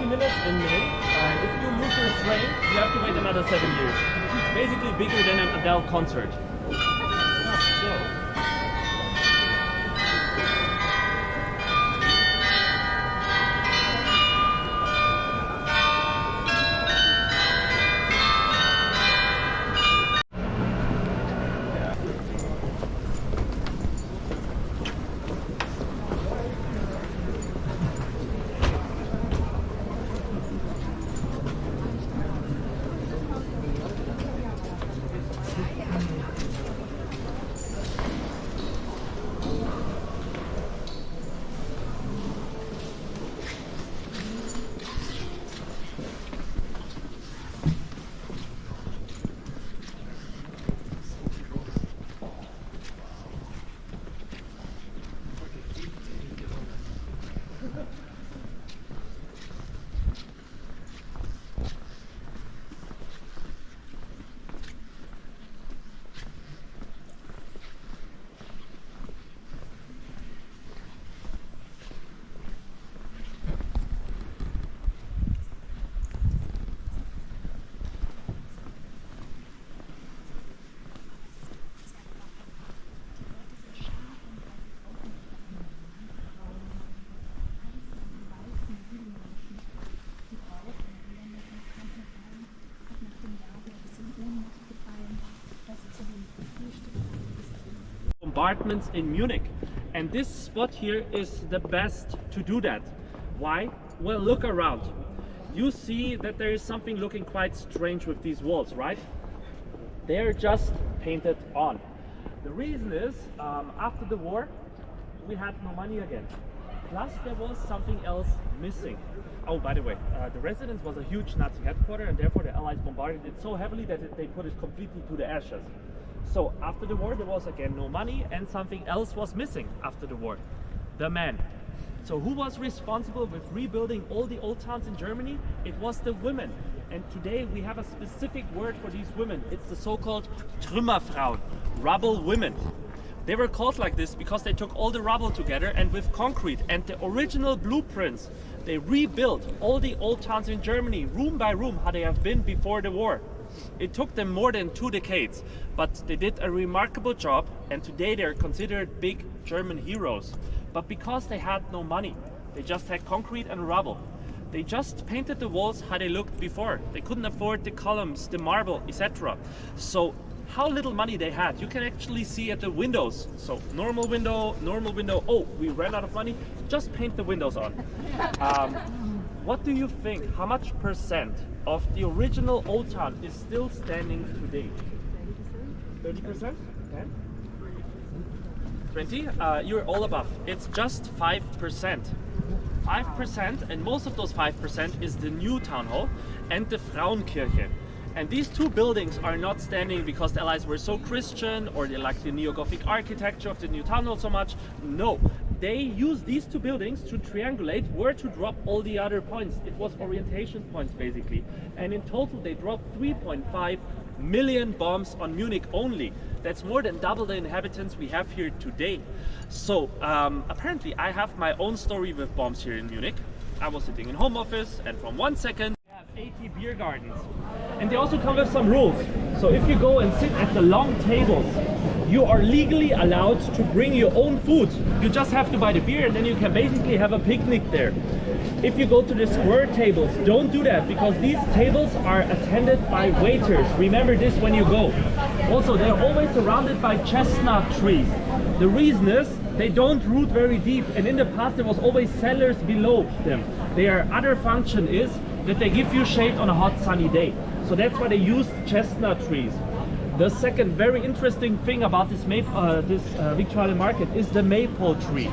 minutes in May. If you lose your train, you have to wait another 7 years. It's basically bigger than an Adele concert. Bombardments in Munich, and this spot here is the best to do that. Why? Well, look around. You see that there is something looking quite strange with these walls, right? They're just painted on. The reason is, after the war, we had no money again. Plus, there was something else missing. Oh, by the way, the residence was a huge Nazi headquarters, and therefore the Allies bombarded it so heavily that they put it completely to the ashes. So after the war, there was again no money, and something else was missing after the war: the men. So who was responsible with rebuilding all the old towns in Germany? It was the women. And today we have a specific word for these women. It's the so-called Trümmerfrauen, rubble women. They were called like this because they took all the rubble together, and with concrete and the original blueprints, they rebuilt all the old towns in Germany, room by room, how they have been before the war. It took them more than 2 decades, but they did a remarkable job, and today they're considered big German heroes. But because they had no money, they just had concrete and rubble. They just painted the walls how they looked before. They couldn't afford the columns, the marble, etc. So how little money they had, you can actually see at the windows. So normal window, oh, we ran out of money, just paint the windows on. What do you think, how much percent of the original old town is still standing today? 30%? 10? 20? You're all above. It's just 5%. 5%, and most of those 5% is the new town hall and the Frauenkirche. And these two buildings are not standing because the Allies were so Christian or they like the neo-Gothic architecture of the new town hall so much. No, they used these two buildings to triangulate where to drop all the other points. It was orientation points basically. And in total they dropped 3.5 million bombs on Munich only. That's more than double the inhabitants we have here today. So apparently I have my own story with bombs here in Munich. I was sitting in home office, and from 1 second we have 80 beer gardens. And they also come with some rules. So if you go and sit at the long tables, you are legally allowed to bring your own food. You just have to buy the beer, and then you can basically have a picnic there. If you go to the square tables, don't do that, because these tables are attended by waiters. Remember this when you go. Also, they're always surrounded by chestnut trees. The reason is they don't root very deep, and in the past there was always cellars below them. Their other function is that they give you shade on a hot sunny day. So that's why they use chestnut trees. The second very interesting thing about this Victualian market is the maple tree.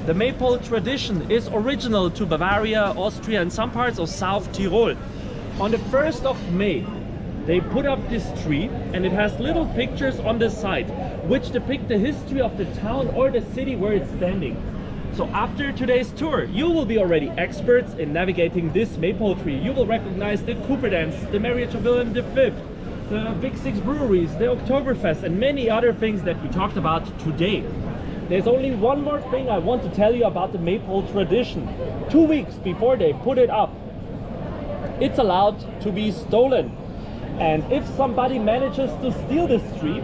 The maple tradition is original to Bavaria, Austria, and some parts of South Tyrol. On the 1st of May, they put up this tree, and it has little pictures on the side which depict the history of the town or the city where it's standing. So after today's tour, you will be already experts in navigating this maple tree. You will recognize the Cooper Dance, the marriage of William V, the Big Six breweries, the Octoberfest, and many other things that we talked about today. There's only one more thing I want to tell you about the maple tradition. 2 weeks before they put it up, it's allowed to be stolen. And if somebody manages to steal this tree,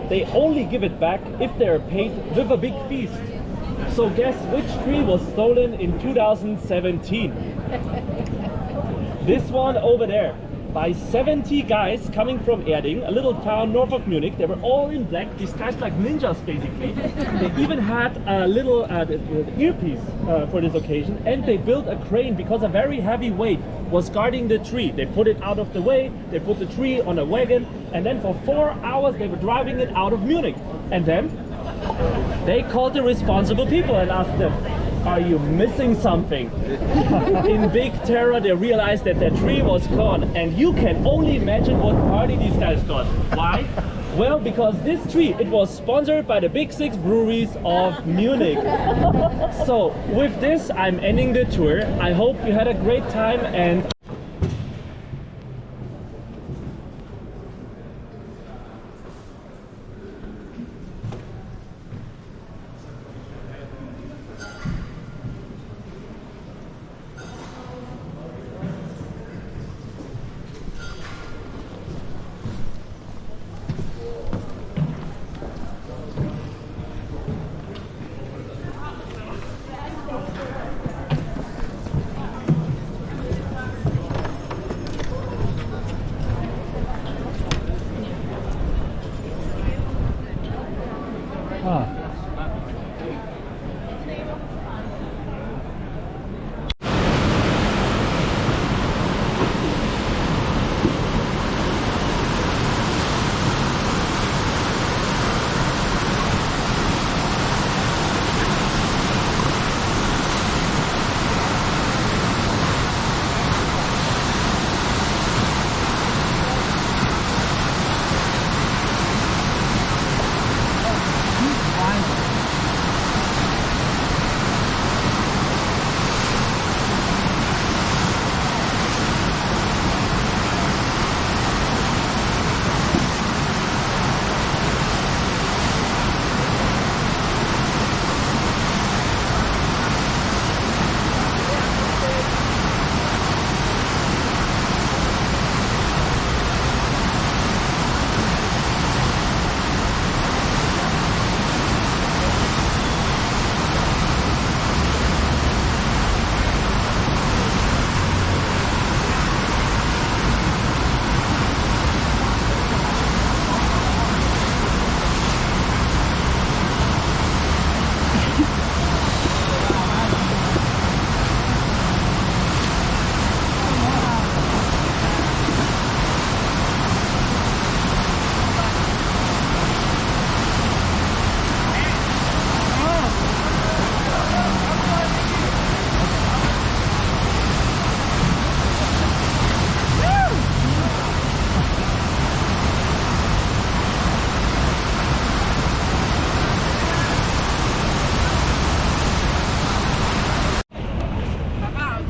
they only give it back if they are paid with a big feast. So guess which tree was stolen in 2017? This one over there, by 70 guys coming from Erding, a little town north of Munich. They were all in black, these guys like ninjas basically. They even had a little earpiece for this occasion, and they built a crane because a very heavy weight was guarding the tree. They put it out of the way, they put the tree on a wagon, and then for 4 hours they were driving it out of Munich. And then they called the responsible people and asked them, are you missing something? In big terror they realized that their tree was gone, and you can only imagine what party these guys got. Why? Well, because this tree, it was sponsored by the big 6 breweries of Munich. So with this I'm ending the tour. I hope you had a great time, and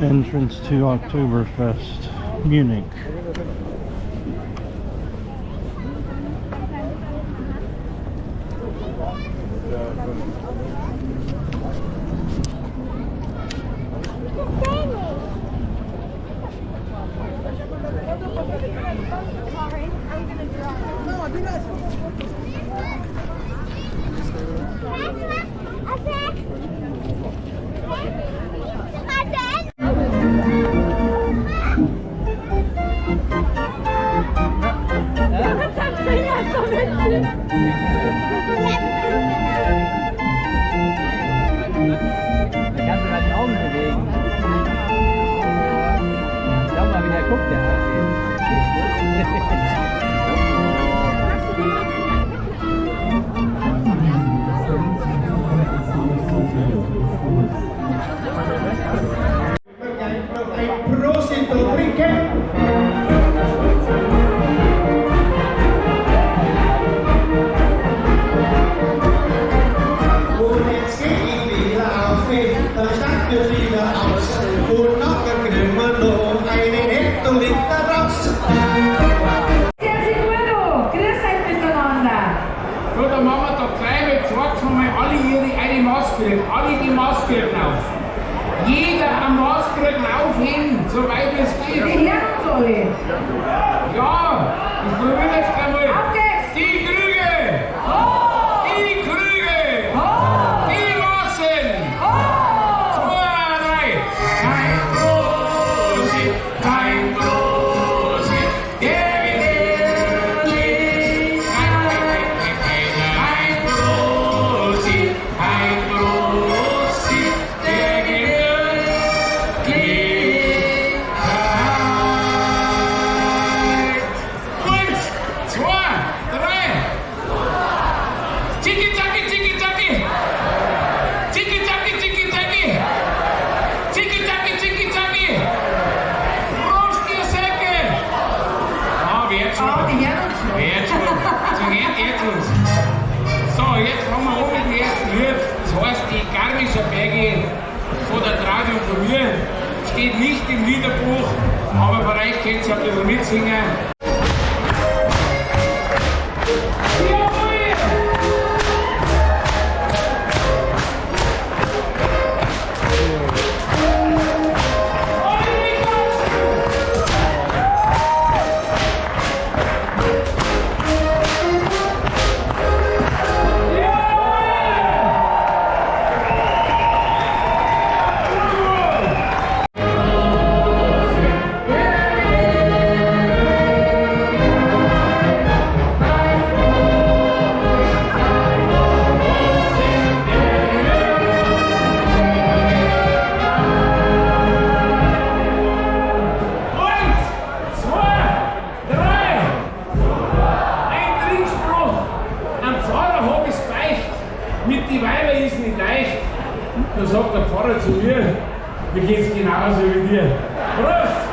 entrance to Octoberfest, Munich. Alle die Maske auf. Jeder am Maske auf hin, soweit es geht. Oli. Ja, ich probiere jetzt gleich mal. Auf geht's! Die Krüge! Die Krüge! Die Massen! 2, 3! Kein Prosit, kein Prosit, der will nicht. Kein Prosit, der will nicht. 1, 2, 3. Tiki taki, tiki taki. Tiki taki, tiki taki. Tiki taki, tiki taki. Prost, ihr Säcke. Wird schon. Wird schon. So geht jetzt uns. So, jetzt haben wir oben den ersten Lied. Das heißt, die Garmischer Berge von der Tradition von mir. Steht nicht im Liederbuch, aber vielleicht könnt ihr ein bisschen mitsingen. Mit die Weiber ist nicht leicht. Da sagt der Pfarrer zu mir, mir geht's genauso wie dir. Prost!